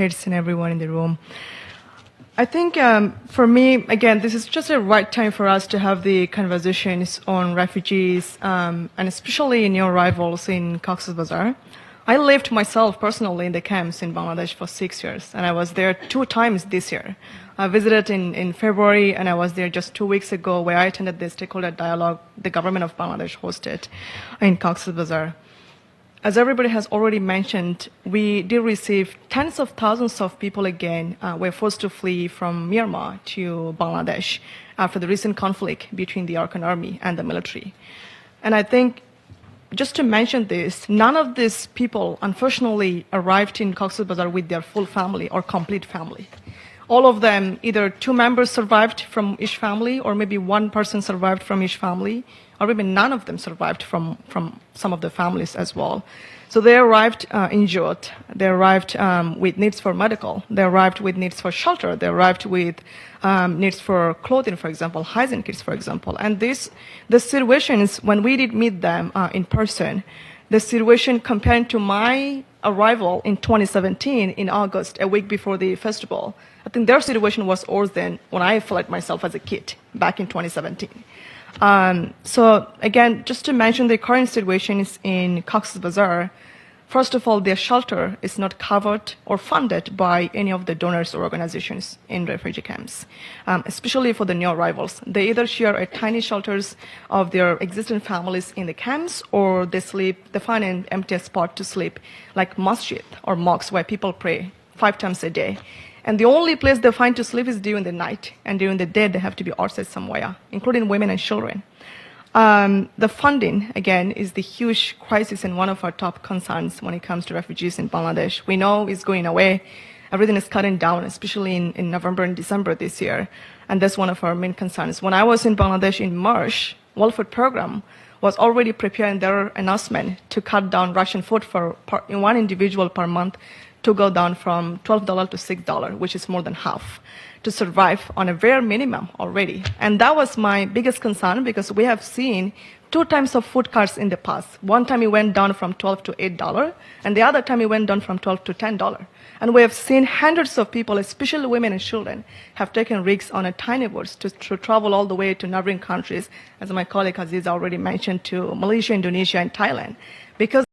kids and everyone in the room. I think for me, again, this is just a right time for us to have the conversations on refugees and especially new arrivals in Cox's Bazar. I lived myself personally in the camps in Bangladesh for 6 years, and I was there 2 times this year. I visited in February, and I was there just 2 weeks ago where I attended the stakeholder dialogue the government of Bangladesh hosted in Cox's Bazar. As everybody has already mentioned, we did receive tens of thousands of people again were forced to flee from Myanmar to Bangladesh after the recent conflict between the Arakan army and the military. And I think just to mention this, none of these people, unfortunately, arrived in Cox's Bazar with their full family or complete family. All of them, either 2 members survived from each family, or maybe 1 person survived from each family, or maybe none of them survived from some of the families as well. So they arrived injured. They arrived with needs for medical. They arrived with needs for shelter. They arrived with needs for clothing, for example, hygiene kits, for example. And the situations, when we did meet them in person, the situation compared to my arrival in 2017 in August, a week before the festival, I think their situation was worse than when I felt myself as a kid back in 2017. So again, just to mention the current situations in Cox's Bazar, first of all, their shelter is not covered or funded by any of the donors or organizations in refugee camps, especially for the new arrivals. They either share a tiny shelters of their existing families in the camps, or they find an empty spot to sleep, like masjid or mosques where people pray 5 times a day. And the only place they find to sleep is during the night, and during the day they have to be outside somewhere, including women and children. The funding, again, is the huge crisis and one of our top concerns when it comes to refugees in Bangladesh. We know it's going away. Everything is cutting down, especially in November and December this year. And that's one of our main concerns. When I was in Bangladesh in March, World Food Program was already preparing their announcement to cut down ration food for one individual per month to go down from $12 to $6, which is more than half, to survive on a bare minimum already. And that was my biggest concern, because we have seen 2 times of food cuts in the past. One time it went down from $12 to $8, and the other time it went down from $12 to $10. And we have seen hundreds of people, especially women and children, have taken risks on a tiny boats to travel all the way to neighboring countries, as my colleague Aziz already mentioned, to Malaysia, Indonesia, and Thailand, because